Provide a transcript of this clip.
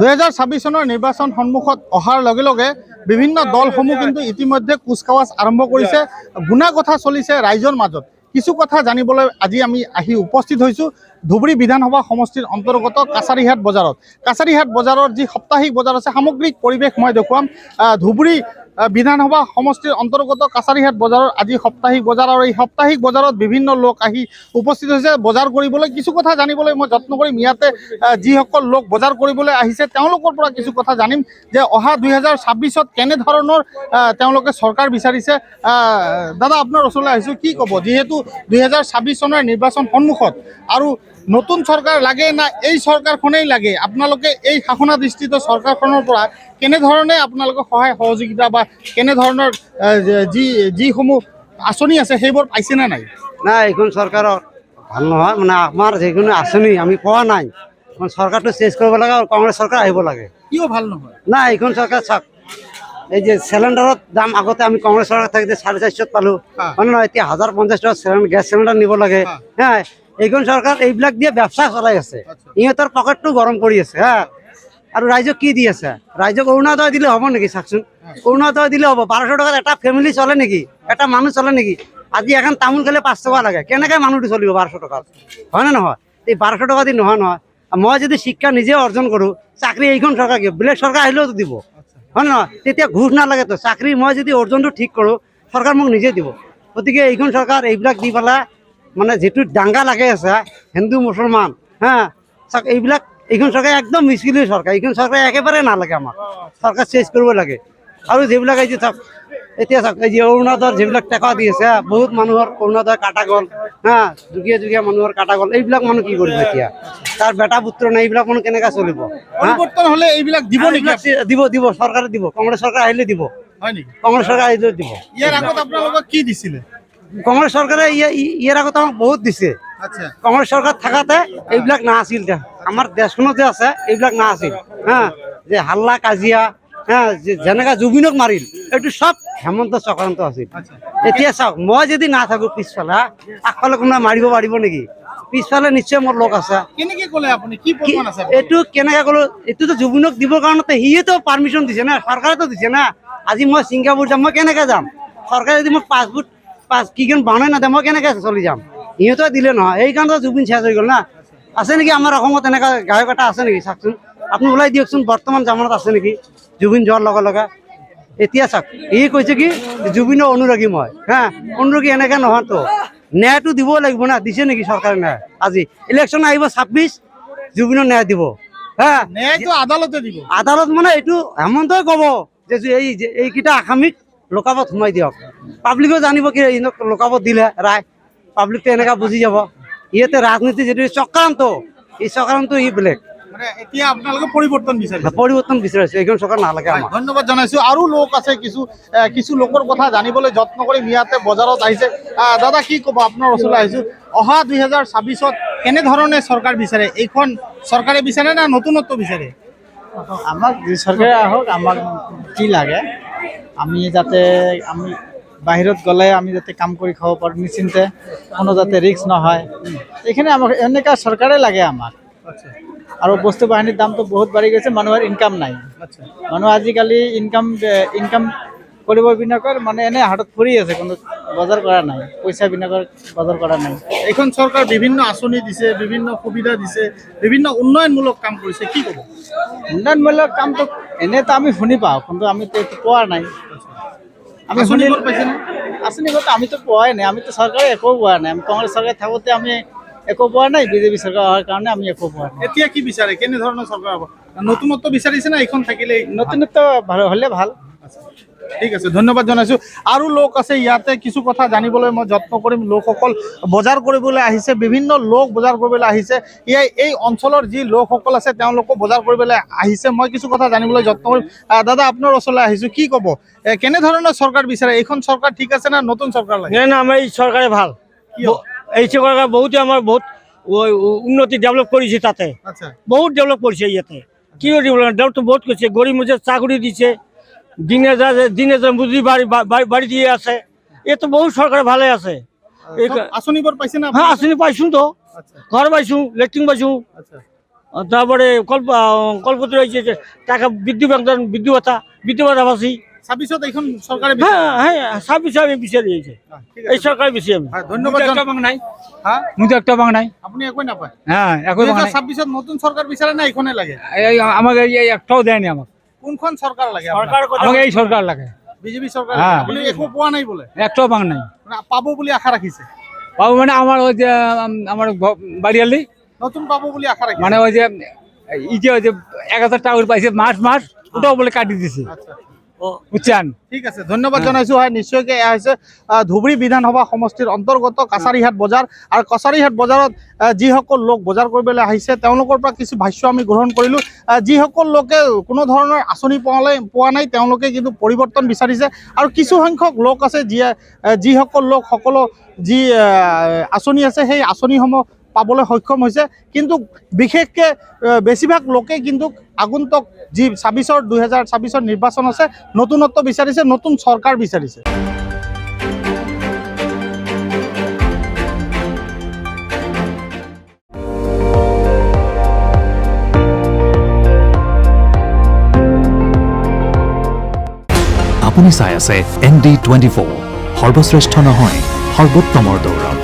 2026 চনৰ নিৰ্বাচন সন্মুখত অহাৰ লগে লগে বিভিন্ন দলসমূহ কিন্তু ইতিমধ্যে কুচকাৱাজ আৰম্ভ কৰিছে। গুণা কথা চলিছে ৰাইজৰ মাজত। কিছু কথা জানিবলৈ আজি আমি আহি উপস্থিত হৈছোঁ ধুবুৰী বিধানসভা সমষ্টিৰ অন্তৰ্গত কাছাৰীহাট বজাৰত। কাছাৰীহাট বজাৰৰ যি সাপ্তাহিক বজাৰ আছে, সামগ্ৰিক পৰিৱেশ মই দেখুৱাম। ধুবুৰী বিধানসভা সমষ্টিৰ অন্তৰ্গত কাছাৰীহাট বজাৰৰ আজি সাপ্তাহিক বজাৰ, আৰু এই সাপ্তাহিক বজাৰত বিভিন্ন লোক আহি উপস্থিত হৈছে বজাৰ কৰিবলৈ। কিছু কথা জানিবলৈ মই যত্ন কৰিম। ইয়াতে যিসকল লোক বজাৰ কৰিবলৈ আহিছে তেওঁলোকৰ পৰা কিছু কথা জানিম যে অহা 2026ত কেনেধৰণৰ তেওঁলোকে চৰকাৰ বিচাৰিছে। দাদা, আপোনাৰ ওচৰলৈ আহিছোঁ, কি ক'ব? যিহেতু 2026 চনৰ নিৰ্বাচন সন্মুখত, আৰু নতুন চৰকাৰ লাগে না এই চৰকাৰখনেই লাগে? আপোনালোকে এই শাসনাধিষ্ঠিত চৰকাৰখনৰ পৰা কেনেধৰণে আপোনালোকে সহায় সহযোগিতা বা কেনেধৰণৰ যিসমূহ আঁচনি আছে সেইবোৰ পাইছেনে নাই? না, এইখন চৰকাৰৰ ভাল নহয়। মানে আমাৰ যিকোনো আঁচনি আমি পোৱা নাই। চৰকাৰটো চেঞ্জ কৰিব লাগে আৰু কংগ্ৰেছ চৰকাৰ আহিব লাগে। কিয় ভাল নহয়? না, এইখন চৰকাৰ চাওক, এই যে চিলিণ্ডাৰৰ দাম আগতে আমি কংগ্ৰেছ চৰকাৰ থাকোঁতে 450 পালোঁ, হয় নহয়? এতিয়া 1050 টকা গেছ চিলিণ্ডাৰ নিব লাগে। হা, এইখন চৰকাৰ এইবিলাক দিয়ে ব্যৱস্থা চলাই আছে। ইহঁতৰ পকেটটো গৰম কৰি আছে। হা, আৰু ৰাইজক কি দি আছে? ৰাইজক অৰুণোদয় দিলে হ'ব নেকি? চাওকচোন, অৰুণোদয় দিলে হ'ব? 1200 টকাত এটা ফেমিলি চলে নেকি? এটা মানুহ চলে নেকি? আজি এখন তামোল খালে 5 টকা লাগে। কেনেকৈ মানুহটো চলিব 1200 টকাত? হয় নে নহয়? এই 1200 টকা দি নহয় নহয়। মই যদি শিক্ষা নিজে অৰ্জন কৰোঁ, চাকৰি এইখন চৰকাৰ কিয়? বেলেগ চৰকাৰ আহিলেওতো দিব, হয় নে নহয়? তেতিয়া ঘুষ নালাগেতো। চাকৰি মই যদি অৰ্জনটো ঠিক কৰোঁ, চৰকাৰ মোক নিজে দিব। গতিকে এইখন চৰকাৰ এইবিলাক দি পেলাই মানে যিটো দাংগা লাগি আছে হিন্দু মুছলমান, হা, চাওক এইবিলাক এইখন চৰকাৰ একদম মিছকিলি চৰকাৰ। এইখন চৰকাৰ একেবাৰে নালাগে আমাক। চৰকাৰ চেঞ্জ কৰিব লাগে। আৰু যিবিলাক এই যে চাওক, এতিয়া চাওক, এই যে অৰুণোদয়ৰ যিবিলাক টকা দি আছে, বহুত মানুহৰ অৰুণোদয় কাটা গ'ল। হা, যুগীয়া যুগীয়া মানুহৰ কাটা গ'ল। এইবিলাক মানুহ কি কৰিব এতিয়া? তাৰ বেটা পুত্ৰ নাই, এইবিলাক মানুহ কেনেকৈ চলিব? পৰিৱৰ্তন হ'লে এইবিলাক দিব নেকি? দিব দিব, চৰকাৰে দিব। কংগ্ৰেছ চৰকাৰ আহিলে দিব। হয় নেকি? কংগ্ৰেছ চৰকাৰ আহিলে দিব। ইয়াৰ আগত আপোনালোকক কি দিছিলে? কংগ্ৰেছ চৰকাৰে ইয়াৰ আগত আমাক বহুত দিছে। আচ্ছা, কংগ্ৰেছ চৰকাৰ থাকাতে এইবিলাক নাছিল। আমাৰ দেশখনত যে আছে এইবিলাক নাছিল। হা, যে হাল্লা কাজিয়া, হা, যেনেকৈ জুবিনক মাৰিল, এইটো চব হেমন্ত চক্ৰান্ত আছিল। এতিয়া চাওক, মই যদি নাথাকোঁ পিছফালে, আগফালে কোনোবাই মাৰিব পাৰিব নেকি? পিছফালে নিশ্চয় মোৰ লোক আছে। কেনেকে ক'লে আপুনি? কি প্ৰমাণ আছে? এইটো কেনেকৈ ক'লো? এইটোতো জুবিনক দিবৰ কাৰণতে সিয়েতো পাৰ্মিশ্যন দিছে না, চৰকাৰেতো দিছে না। আজি মই ছিংগাপুৰ যাম, মই কেনেকৈ যাম? চৰকাৰে যদি মোক পাছপোৰ্ট কিখন বনাই নাদে, মই কেনেকৈ চলি যাম? সিহঁতে দিলে নহয়। সেইকাৰণে জুবিন চেঞ্জ হৈ গ'ল না। আছে নেকি আমাৰ অসমত এনেকুৱা গায়ক এটা? আছে নেকি? চাওকচোন, আপুনি ওলাই দিয়কচোন, বৰ্তমান জামানত আছে নেকি জুবিন যোৱাৰ লগে লগে? এতিয়া চাওক, ই কৈছে কি জুবিনৰ অনুৰাগী মই। হা, অনুৰাগী এনেকৈ নহয়তো। ন্যায়টো দিব লাগিব না। দিছে নেকি চৰকাৰে ন্যায়? আজি ইলেকশ্যন আহিব 26, জুবিনৰ ন্যায় দিব। হা, ন্যায়টো আদালতে দিব। আদালত মানে এইটো হেমন্তই ক'ব যে এইকেইটা আসামীক লোকাবত সোমাই দিয়ক। পাব্লিকো জানিব কি লোকাবত দিলে ৰায়। পাব্লিকটো এনেকৈ বুজি যাব। ইয়াতে ৰাজনীতি যিটো চক্ৰান্ত, এই চক্ৰান্ত ই বেলেগ। মানে এতিয়া আপোনালোকে পৰিৱৰ্তন বিচাৰিছে? পৰিৱৰ্তন বিচাৰিছে। এইখন চৰকাৰ নালাগে আমাক। ধন্যবাদ জনাইছোঁ। আৰু লোক আছে, কিছু লোকৰ কথা জানিবলৈ যত্ন কৰিম। ইয়াতে বজাৰত আহিছে। দাদা, কি ক'ব? আপোনাৰ ওচৰলৈ আহিছোঁ। অহা 2026ত কেনেধৰণে চৰকাৰ বিচাৰে? এইখন চৰকাৰে বিচাৰে না নতুনত্ব বিচাৰে? আমাক যি চৰকাৰে আহক, আমাক কি লাগে? আমি যাতে আমি বাহিৰত গ'লে আমি যাতে কাম কৰি খাব পাৰোঁ নিশ্চিন্তে, কোনো যাতে ৰিস্ক নহয়, এইখিনি আমাক এনেকুৱা চৰকাৰে লাগে আমাক। আৰু বস্তু বাহিনীৰ দামটো বহুত বাঢ়ি গৈছে, মানুহৰ ইনকাম নাই। মানুহ আজিকালি ইনকাম কৰিব বিনাকৰ মানে এনেই হাতত ফুৰি আছে, কোনো বজাৰ কৰা নাই, পইচা বিনাকৰ বজাৰ কৰা নাই। এইখন চৰকাৰ বিভিন্ন আঁচনি দিছে, বিভিন্ন সুবিধা দিছে, বিভিন্ন উন্নয়নমূলক কাম কৰিছে, কি ক'ব? উন্নয়নমূলক কামটো এনেইতো আমি শুনি পাওঁ, কিন্তু আমিতো এইটো পোৱা নাই। আমি আঁচনিবোৰ পাইছেনে? আঁচনিগত আমিতো পোৱাই নাই। আমিতো চৰকাৰে একো পোৱা নাই। আমি কংগ্ৰেছ চৰকাৰ থাকোঁতে আমি একো পোৱা নাই, বিজেপি চৰকাৰ অহাৰ কাৰণে আমি একো পোৱা নাই। এতিয়া কি বিচাৰে? কেনেধৰণৰ চৰকাৰ হ'ব? নতুনত্ব বিচাৰিছে না এইখন থাকিলেই? নতুনত্ব হ'লে ভাল। ঠিক আছে, ধন্যবাদ জনাইছোঁ। আৰু লোক আছে ইয়াতে, কিছু কথা জানিবলৈ মই যত্ন কৰিম। লোকসকল বজাৰ কৰিবলৈ আহিছে, বিভিন্ন লোক বজাৰ কৰিবলৈ আহিছে। এই অঞ্চলৰ যি লোকসকল আছে তেওঁলোকো বজাৰ কৰিবলৈ আহিছে। মই কিছু কথা জানিবলৈ যত্ন কৰিম। দাদা, আপোনাৰ ওচৰলৈ আহিছোঁ, কি ক'ব? কেনেধৰণৰ চৰকাৰ বিচাৰে? এইখন চৰকাৰ ঠিক আছে না নতুন চৰকাৰ লাগে? না, আমাৰ এই চৰকাৰে ভাল। এই চৰকাৰে বহুতে আমাৰ বহুত উন্নতি ডেভেলপ কৰিছে। তাতে আচ্ছা, বহুত ডেভেলপ কৰিছে। ইয়াতে কি ডেভেলপটো বহুত কৰিছে। গৰিব মুজে চাকৰি দিছে, দিনে মজুৰি বাড়ি দিয়ে আছে। এ তো বহুত সৰকাৰে ভালো আছে। আঁচনিবোৰ পাইছে না? হ্যাঁ, আঁচনি পাইছো তো, ঘর পাইছো, লেট্রিন পাইছো। আচ্ছা, তারপরে কল্পতরু হয়েছে যে টাকা বিদ্যুৎ ভাতা পাচ্ছি। 26ত এইখন চৰকাৰে হ্যাঁ হ্যাঁ ছাব্বিশে আমি বিচারি দিয়েছি ঠিক এই সরকার বেশি আমি। ধন্যবাদ নাই হ্যাঁ মুই একটা বাং নাই আপুনি একোই নাপায় হ্যাঁ একো বাং নাই 2026ত নতুন চৰকাৰ বিচাৰে না এইখনে লাগে আমাকে এই একটাও দেয়নি আমাকে কোনখন চৰকাৰ লাগে সৰকাৰ আমাকে এই সৰকাৰ লাগে বিজেপি চৰকাৰ হ্যাঁ। আপুনি একো পোৱা নাই বোলে একটাও বাং নাই মানে পাব বুলি আশা ৰাখিছে বাবু মানে আমাৰ ওই যে আমাৰ বাড়িয়ালি নতুন পাব বুলি আশা ৰাখিছে মানে ওই যে ওই যে 1000 টাকা করে পাইছে মাস ওটাও বলে কাটি দিছে আচ্ছা বুঝছেন ঠিক আছে ধন্যবাদ জনাইছো হয় নিশ্চয়কৈ এয়া হৈছে ধুবুৰী বিধানসভা সমষ্টিৰ অন্তৰ্গত কাছাৰীহাট বজাৰ আৰু কাছাৰীহাট বজাৰত যিসকল লোক বজাৰ কৰিবলৈ আহিছে তেওঁলোকৰ পৰা কিছু ভাষ্য আমি গ্ৰহণ কৰিলোঁ যিসকল লোকে কোনো ধৰণৰ আঁচনি পোৱা নাই তেওঁলোকে কিন্তু পৰিৱৰ্তন বিচাৰিছে আৰু কিছু সংখ্যক লোক আছে যিসকল লোক সকলো যি আঁচনি আছে সেই আঁচনিসমূহ পাবলৈ সক্ষম হৈছে কিন্তু বিশেষকৈ বেছিভাগ লোকে কিন্তু আগন্তুক যি 2026 নিৰ্বাচন আছে নতুনত্ব বিচাৰিছে নতুন চৰকাৰ বিচাৰিছে আপুনি চাই আছে ND24 সৰ্বশ্ৰেষ্ঠ নহয় সৰ্বোত্তমৰ দৌৰ